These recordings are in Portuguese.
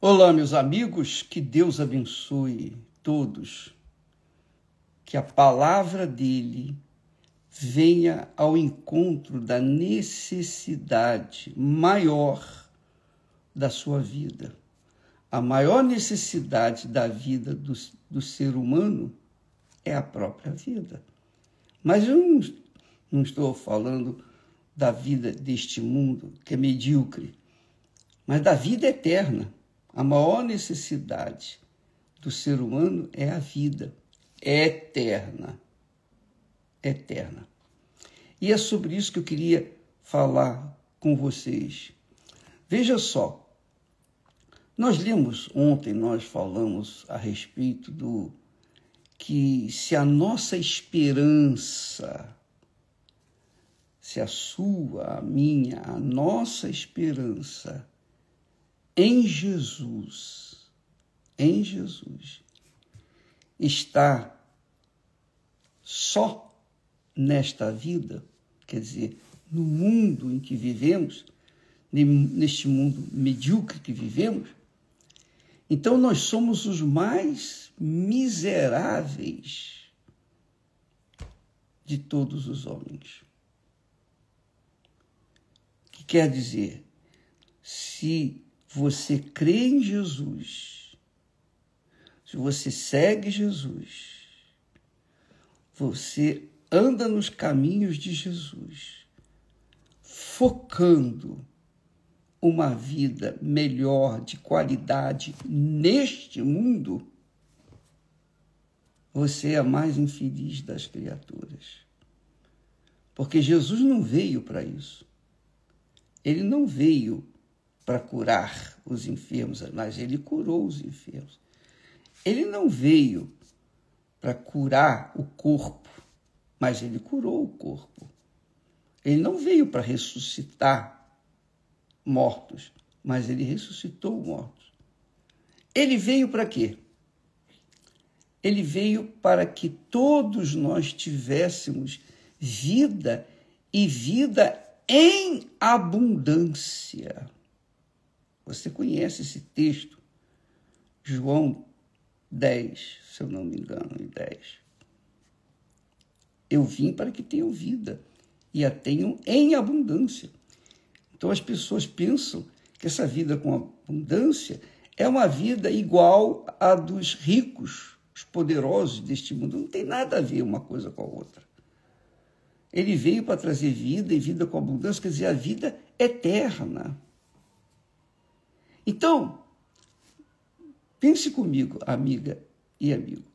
Olá, meus amigos, que Deus abençoe todos, que a palavra dele venha ao encontro da necessidade maior da sua vida. A maior necessidade da vida do ser humano é a própria vida. Mas eu não estou falando da vida deste mundo, que é medíocre, mas da vida eterna. A maior necessidade do ser humano é a vida eterna. Eterna. E é sobre isso que eu queria falar com vocês. Veja só, nós falamos a respeito do que se a nossa esperança, se a sua, a minha, a nossa esperança em Jesus está só nesta vida, quer dizer, no mundo em que vivemos, neste mundo medíocre que vivemos, então nós somos os mais miseráveis de todos os homens. O que quer dizer? Se você crê em Jesus, se você segue Jesus, você anda nos caminhos de Jesus, focando uma vida melhor, de qualidade neste mundo, você é a mais infeliz das criaturas. Porque Jesus não veio para isso. Ele não veio para curar os enfermos, mas ele curou os enfermos. Ele não veio para curar o corpo, mas ele curou o corpo. Ele não veio para ressuscitar mortos, mas ele ressuscitou mortos. Ele veio para quê? Ele veio para que todos nós tivéssemos vida e vida em abundância. Você conhece esse texto, João 10, se eu não me engano, 10. Eu vim para que tenham vida e a tenham em abundância. Então as pessoas pensam que essa vida com abundância é uma vida igual à dos ricos, os poderosos deste mundo. Não tem nada a ver uma coisa com a outra. Ele veio para trazer vida e vida com abundância, quer dizer, a vida eterna. Então, pense comigo, amiga e amigo.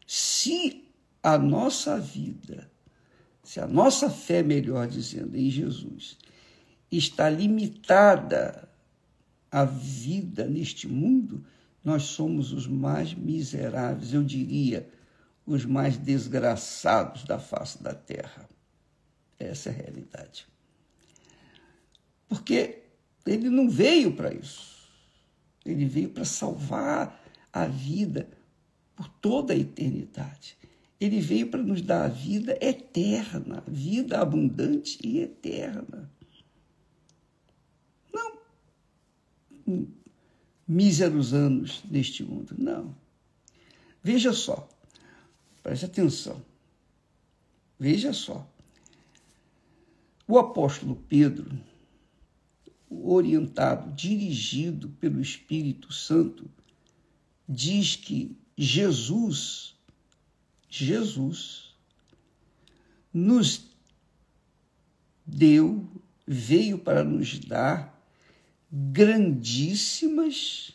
Se a nossa vida, se a nossa fé, melhor dizendo, em Jesus, está limitada à vida neste mundo, nós somos os mais miseráveis, eu diria, os mais desgraçados da face da terra. Essa é a realidade. Porque ele não veio para isso. Ele veio para salvar a vida por toda a eternidade. Ele veio para nos dar a vida eterna, vida abundante e eterna. Não míseros anos neste mundo, não. Veja só, preste atenção. Veja só. O apóstolo Pedro, orientado, dirigido pelo Espírito Santo, diz que Jesus nos veio para nos dar grandíssimas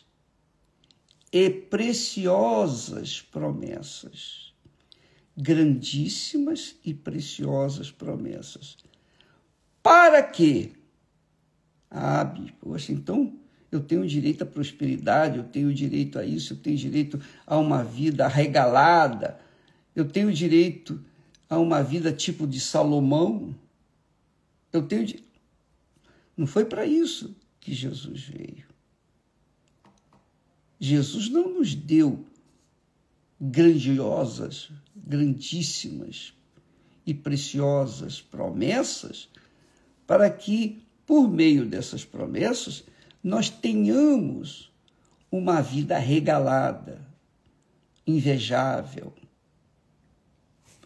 e preciosas promessas. Grandíssimas e preciosas promessas. Para quê? Poxa, então eu tenho direito à prosperidade, eu tenho direito a isso, eu tenho direito a uma vida arregalada, eu tenho direito a uma vida tipo de Salomão. Não foi para isso que Jesus veio. Jesus não nos deu grandiosas, grandíssimas e preciosas promessas para que, por meio dessas promessas, nós tenhamos uma vida regalada, invejável,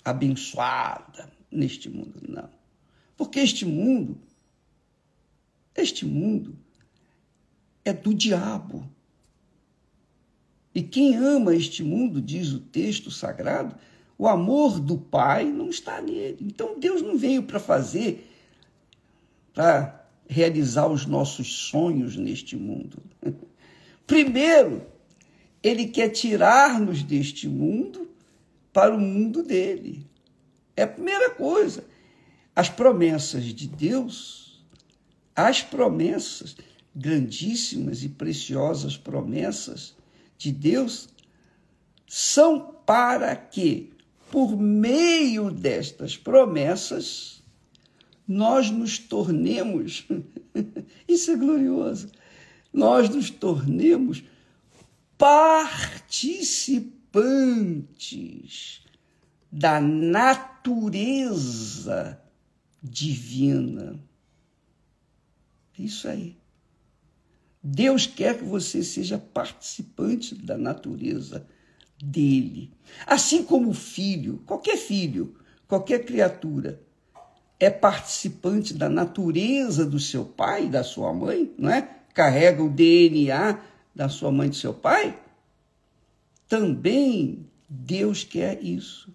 abençoada neste mundo, não. Porque este mundo é do diabo. E quem ama este mundo, diz o texto sagrado, o amor do Pai não está nele. Então Deus não veio para realizar os nossos sonhos neste mundo. Primeiro, ele quer tirar-nos deste mundo para o mundo dele. É a primeira coisa. As promessas de Deus, as promessas, grandíssimas e preciosas promessas de Deus, são para que, por meio destas promessas, nós nos tornemos, isso é glorioso, nós nos tornemos participantes da natureza divina. Isso aí. Deus quer que você seja participante da natureza dele. Assim como o filho, qualquer criatura, é participante da natureza do seu pai e da sua mãe, não é? Carrega o DNA da sua mãe e do seu pai. Também Deus quer isso.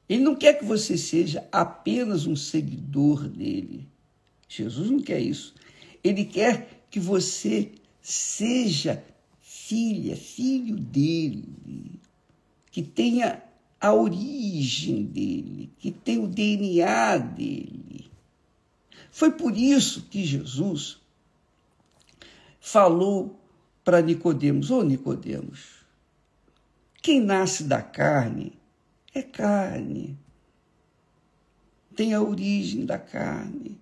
Ele não quer que você seja apenas um seguidor dele. Jesus não quer isso. Ele quer que você seja filho dele, que tenha a origem dele, que tenha o DNA dele. Foi por isso que Jesus falou para Nicodemos: ô Nicodemos, quem nasce da carne é carne, tem a origem da carne.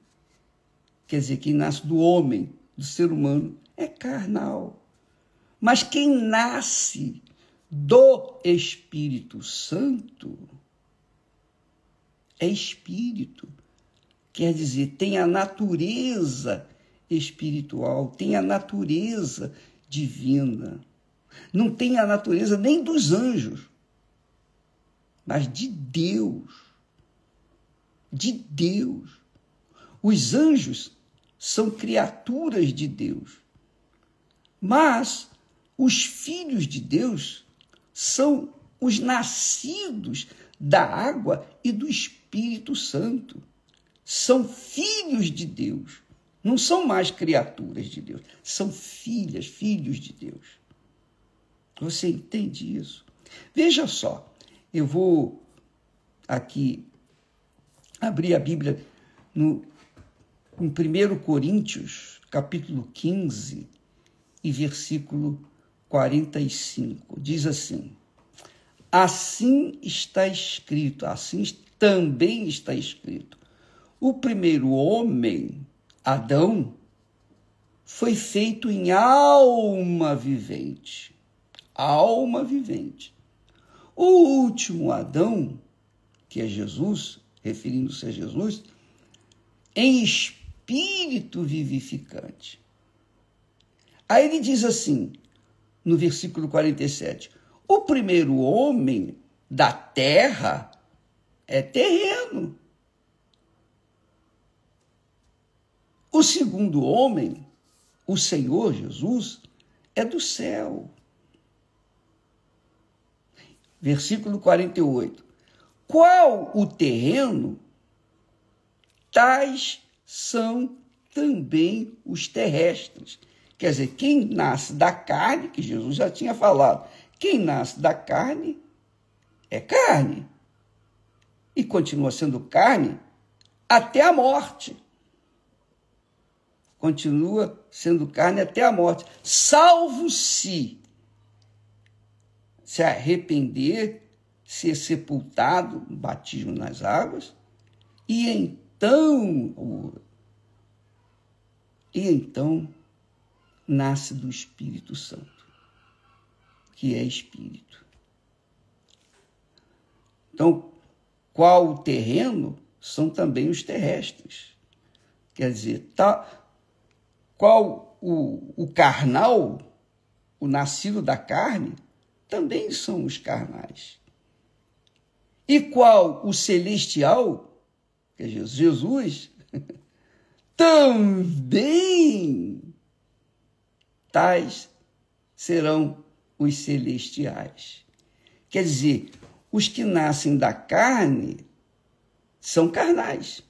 Quer dizer, quem nasce do homem, do ser humano, é carnal. Mas quem nasce do Espírito Santo é espírito. Quer dizer, tem a natureza espiritual, tem a natureza divina. Não tem a natureza nem dos anjos, mas de Deus. De Deus. Os anjos são criaturas de Deus, mas os filhos de Deus são os nascidos da água e do Espírito Santo. São filhos de Deus. Não são mais criaturas de Deus. São filhos de Deus. Você entende isso? Veja só. Eu vou aqui abrir a Bíblia em 1 Coríntios, capítulo 15, e versículo 45. Diz assim: assim está escrito, assim também está escrito, o primeiro homem, Adão, foi feito em alma vivente. Alma vivente. O último Adão, que é Jesus, referindo-se a Jesus, em espírito vivificante. Aí ele diz assim, no versículo 47, o primeiro homem da terra é terreno. O segundo homem, o Senhor Jesus, é do céu. Versículo 48. Qual o terreno, tais são também os terrestres. Quer dizer, quem nasce da carne, que Jesus já tinha falado, quem nasce da carne é carne. E continua sendo carne até a morte. Continua sendo carne até a morte. Salvo se arrepender, ser sepultado, batismo nas águas, e então nasce do Espírito Santo, que é Espírito. Então, qual o terreno são também os terrestres. Quer dizer, qual o carnal o nascido da carne, também são os carnais. E qual o celestial, que é Jesus, também tais serão os celestiais. Quer dizer, os que nascem da carne são carnais,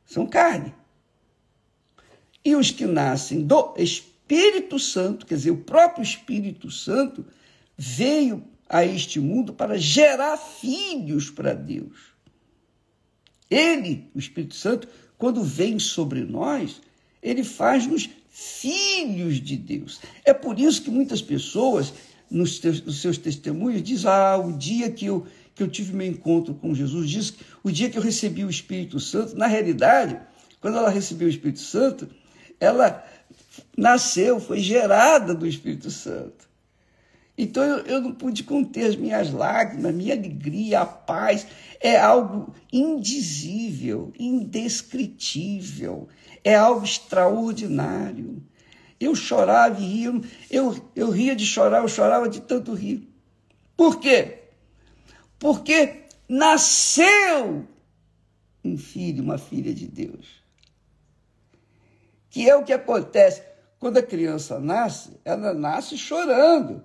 são carne. E os que nascem do Espírito Santo, quer dizer, o próprio Espírito Santo veio a este mundo para gerar filhos para Deus. Ele, o Espírito Santo, quando vem sobre nós, ele faz-nos filhos de Deus. É por isso que muitas pessoas, nos seus testemunhos, dizem, o dia que eu tive meu encontro com Jesus, diz o dia que eu recebi o Espírito Santo. Na realidade, quando ela recebeu o Espírito Santo, ela nasceu, foi gerada do Espírito Santo. Então eu não pude conter as minhas lágrimas, minha alegria, a paz. É algo indizível, indescritível. É algo extraordinário. Eu chorava e ria. Eu ria de chorar, eu chorava de tanto rir. Por quê? Porque nasceu um filho, uma filha de Deus. Que é o que acontece. Quando a criança nasce, ela nasce chorando.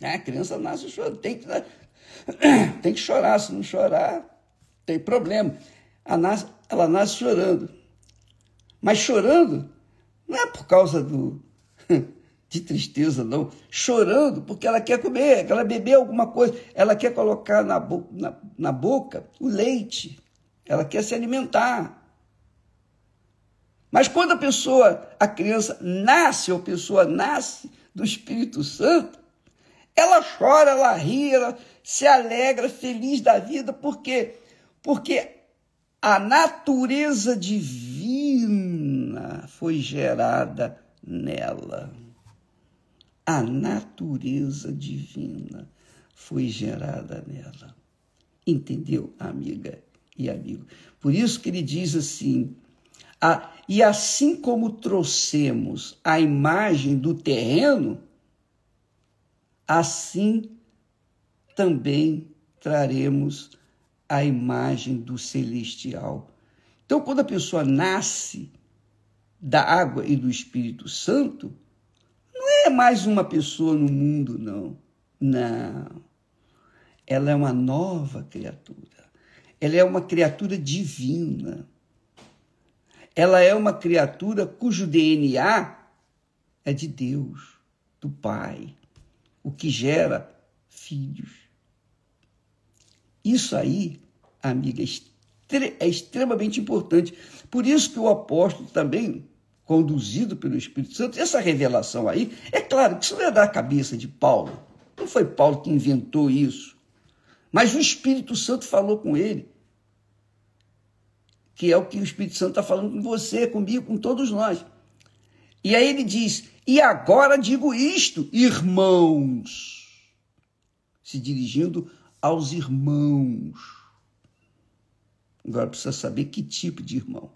A criança nasce chorando. Tem que chorar. Se não chorar, tem problema. Ela nasce chorando. Mas chorando não é por causa de tristeza, não. Chorando porque ela quer comer, ela beber alguma coisa. Ela quer colocar na boca o leite. Ela quer se alimentar. Mas quando a criança nasce, ou a pessoa nasce do Espírito Santo, ela chora, ela ri, ela se alegra, feliz da vida. Por quê? Porque a natureza divina foi gerada nela. A natureza divina foi gerada nela. Entendeu, amiga e amigo? Por isso que ele diz assim, e assim como trouxemos a imagem do terreno, assim também traremos a imagem do celestial. Então, quando a pessoa nasce da água e do Espírito Santo, não é mais uma pessoa no mundo, não. Não. Ela é uma nova criatura. Ela é uma criatura divina. Ela é uma criatura cujo DNA é de Deus, do Pai, o que gera filhos. Isso aí, amiga, é extremamente importante. Por isso que o apóstolo também, conduzido pelo Espírito Santo, essa revelação aí, é claro que isso não é da cabeça de Paulo. Não foi Paulo que inventou isso. Mas o Espírito Santo falou com ele. Que é o que o Espírito Santo está falando com você, comigo, com todos nós. E aí ele diz, e agora digo isto, irmãos, se dirigindo aos irmãos. Agora precisa saber que tipo de irmão.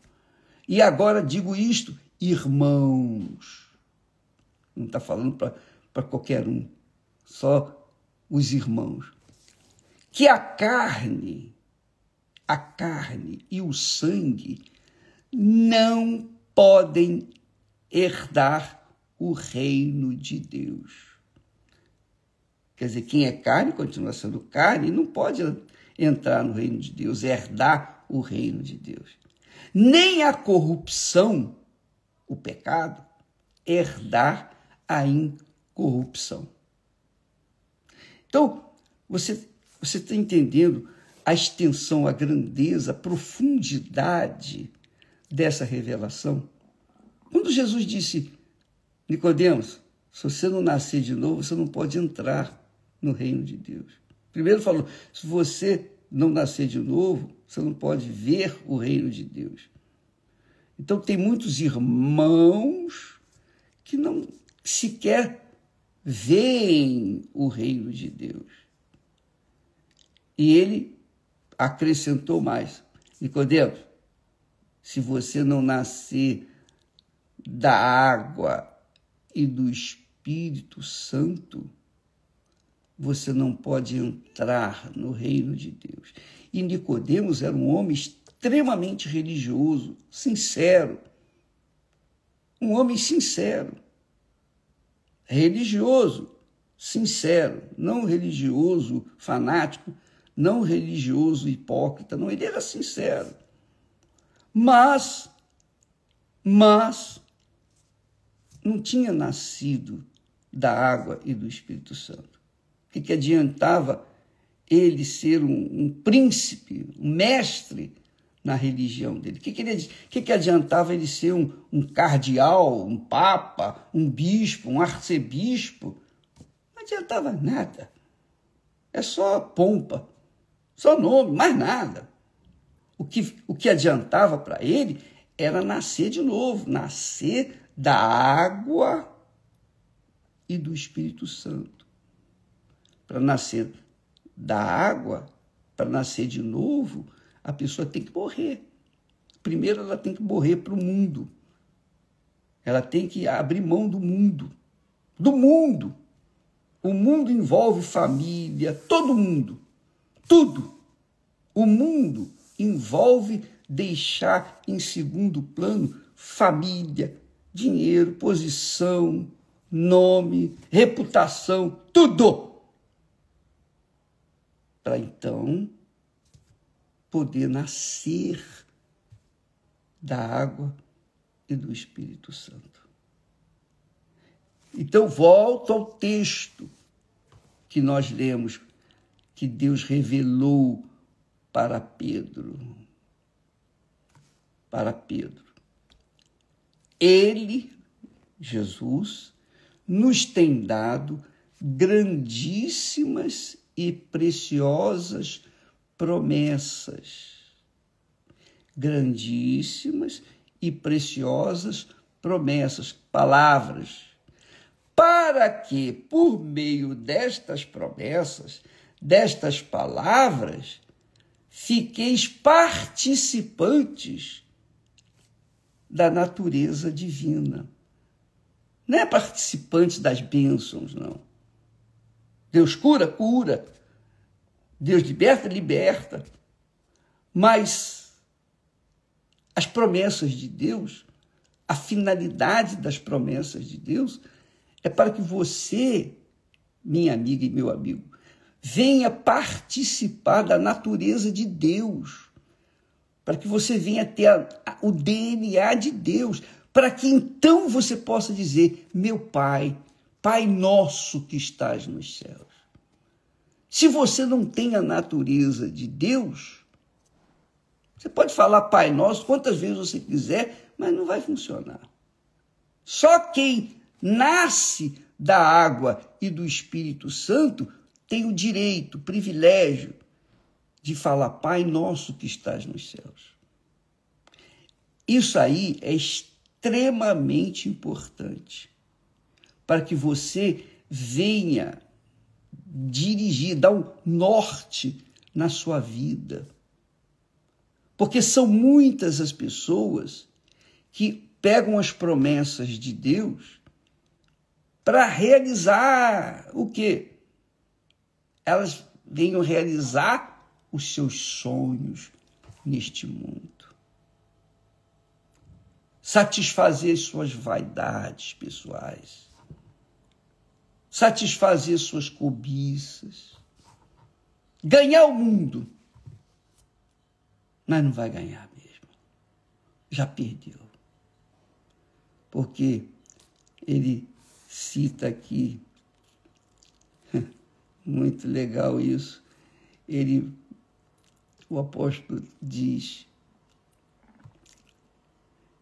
E agora digo isto, irmãos. Não está falando para qualquer um, só os irmãos. Que a carne e o sangue não podem herdar o reino de Deus. Quer dizer, quem é carne continua sendo carne e não pode entrar no reino de Deus, herdar o reino de Deus. Nem a corrupção, o pecado, herdar a incorrupção. Então, você está entendendo a extensão, a grandeza, a profundidade dessa revelação? Quando Jesus disse, Nicodemos, se você não nascer de novo, você não pode entrar no reino de Deus. Primeiro falou, se você não nascer de novo, você não pode ver o reino de Deus. Então tem muitos irmãos que não sequer veem o reino de Deus. E ele acrescentou mais. Nicodemos, se você não nascer da água e do Espírito Espírito Santo, você não pode entrar no reino de Deus. E Nicodemos era um homem extremamente religioso, sincero. Um homem sincero, religioso, sincero, não religioso fanático, não religioso hipócrita, não, ele era sincero. Mas não tinha nascido da água e do Espírito Santo. O que adiantava ele ser um príncipe, um mestre na religião dele? O que adiantava ele ser um cardeal, um papa, um bispo, um arcebispo? Não adiantava nada. É só pompa, só nome, mais nada. O que adiantava para ele era nascer de novo, nascer da água e do Espírito Santo. Para nascer da água, para nascer de novo, a pessoa tem que morrer. Primeiro ela tem que morrer para o mundo. Ela tem que abrir mão do mundo. Do mundo. O mundo envolve família, todo mundo. Tudo. O mundo envolve deixar em segundo plano família, dinheiro, posição, nome, reputação, tudo. Para então poder nascer da água e do Espírito Santo. Então, volto ao texto que nós lemos, que Deus revelou para Pedro. Para Pedro. Ele, Jesus, nos tem dado grandíssimas e preciosas promessas. Grandíssimas e preciosas promessas, palavras, para que, por meio destas promessas, destas palavras, fiqueis participantes da natureza divina. Não é participante das bênçãos, não. Deus cura, cura. Deus liberta, liberta. Mas as promessas de Deus, a finalidade das promessas de Deus é para que você, minha amiga e meu amigo, venha participar da natureza de Deus, para que você venha ter o DNA de Deus, para que então você possa dizer, meu Pai, Pai nosso que estás nos céus. Se você não tem a natureza de Deus, você pode falar Pai nosso quantas vezes você quiser, mas não vai funcionar. Só quem nasce da água e do Espírito Santo tem o direito, o privilégio de falar Pai nosso que estás nos céus. Isso aí é extremamente importante para que você venha dirigir, dar um norte na sua vida. Porque são muitas as pessoas que pegam as promessas de Deus para realizar o quê? Elas venham realizar os seus sonhos neste mundo. Satisfazer suas vaidades pessoais. Satisfazer suas cobiças. Ganhar o mundo. Mas não vai ganhar mesmo. Já perdeu. Porque ele cita aqui, muito legal isso, o apóstolo diz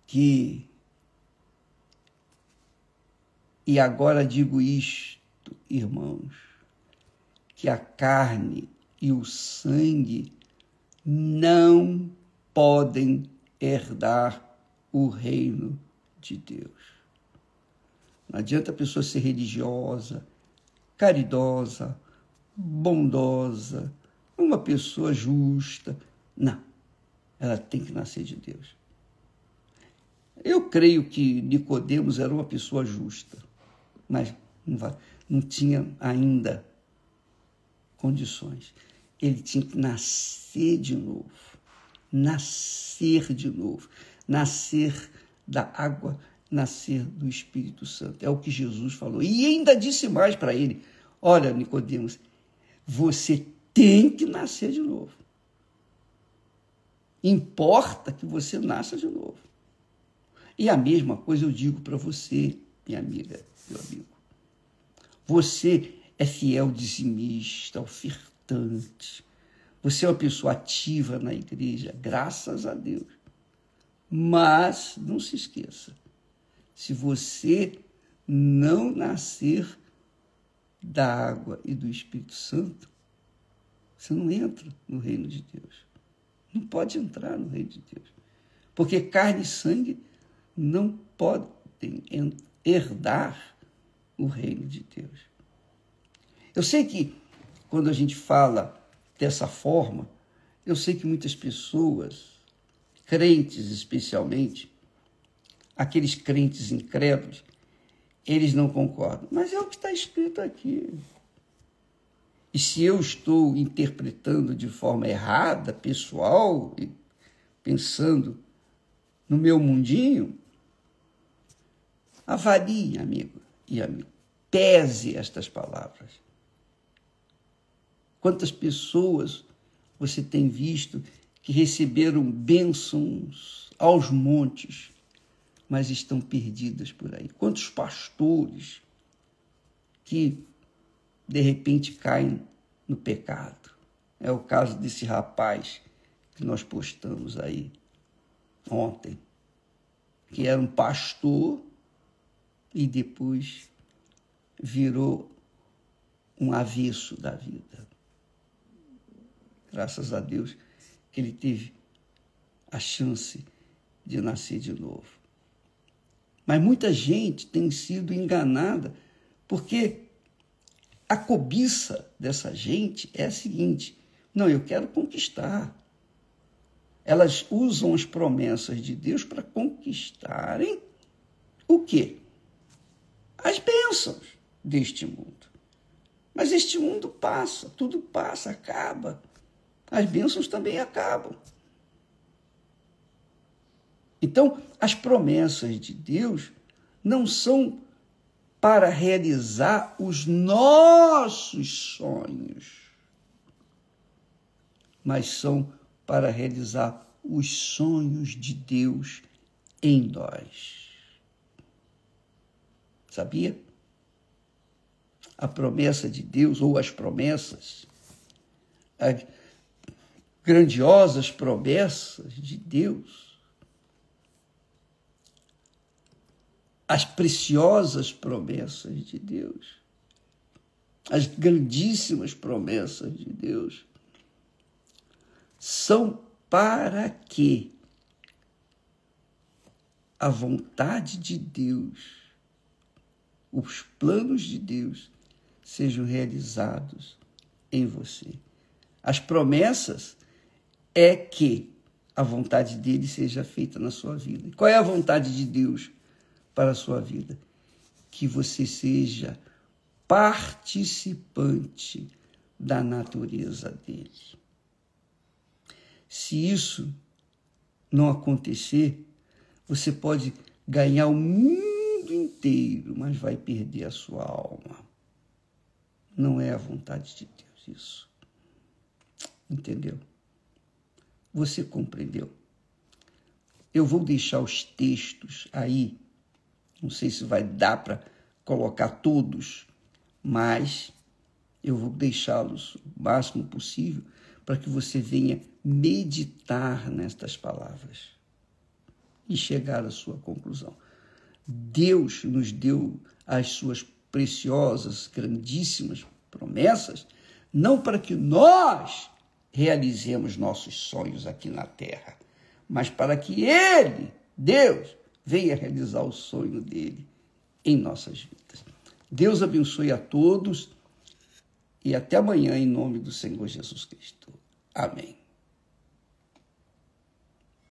que, e agora digo isto, irmãos, que a carne e o sangue não podem herdar o reino de Deus. Não adianta a pessoa ser religiosa, caridosa, bondosa, uma pessoa justa. Não, ela tem que nascer de Deus. Eu creio que Nicodemos era uma pessoa justa, mas Não tinha ainda condições. Ele tinha que nascer de novo. Nascer de novo. Nascer da água, nascer do Espírito Santo. É o que Jesus falou. E ainda disse mais para ele: olha, Nicodemos, você tem que nascer de novo. Importa que você nasça de novo. E a mesma coisa eu digo para você, minha amiga, meu amigo. Você é fiel dizimista, ofertante. Você é uma pessoa ativa na igreja, graças a Deus. Mas não se esqueça, se você não nascer da água e do Espírito Santo, você não entra no reino de Deus. Não pode entrar no reino de Deus. Porque carne e sangue não podem herdar o reino de Deus. Eu sei que quando a gente fala dessa forma, eu sei que muitas pessoas, crentes especialmente, aqueles crentes incrédulos, eles não concordam. Mas é o que está escrito aqui. E se eu estou interpretando de forma errada, pessoal, e pensando no meu mundinho, avalie, amigo e amigo, pese estas palavras. Quantas pessoas você tem visto que receberam bênçãos aos montes, mas estão perdidas por aí? Quantos pastores que, de repente, caem no pecado? É o caso desse rapaz que nós postamos aí ontem, que era um pastor e depois virou um avesso da vida. Graças a Deus que ele teve a chance de nascer de novo. Mas muita gente tem sido enganada porque a cobiça dessa gente é a seguinte: não, eu quero conquistar. Elas usam as promessas de Deus para conquistarem o quê? As bênçãos deste mundo. Mas este mundo passa, tudo passa, acaba. As bênçãos também acabam. Então, as promessas de Deus não são para realizar os nossos sonhos, mas são para realizar os sonhos de Deus em nós. Sabia? A promessa de Deus, ou as promessas, as grandiosas promessas de Deus, as preciosas promessas de Deus, as grandíssimas promessas de Deus, são para que a vontade de Deus, os planos de Deus sejam realizados em você. As promessas é que a vontade dele seja feita na sua vida. E qual é a vontade de Deus para a sua vida? Que você seja participante da natureza dele. Se isso não acontecer, você pode ganhar o mundo inteiro, mas vai perder a sua alma. Não é a vontade de Deus isso. Entendeu? Você compreendeu? Eu vou deixar os textos aí, não sei se vai dar para colocar todos, mas eu vou deixá-los o máximo possível para que você venha meditar nestas palavras e chegar à sua conclusão. Deus nos deu as suas preciosas, grandíssimas promessas, não para que nós realizemos nossos sonhos aqui na terra, mas para que Ele, Deus, venha realizar o sonho dele em nossas vidas. Deus abençoe a todos e até amanhã em nome do Senhor Jesus Cristo. Amém.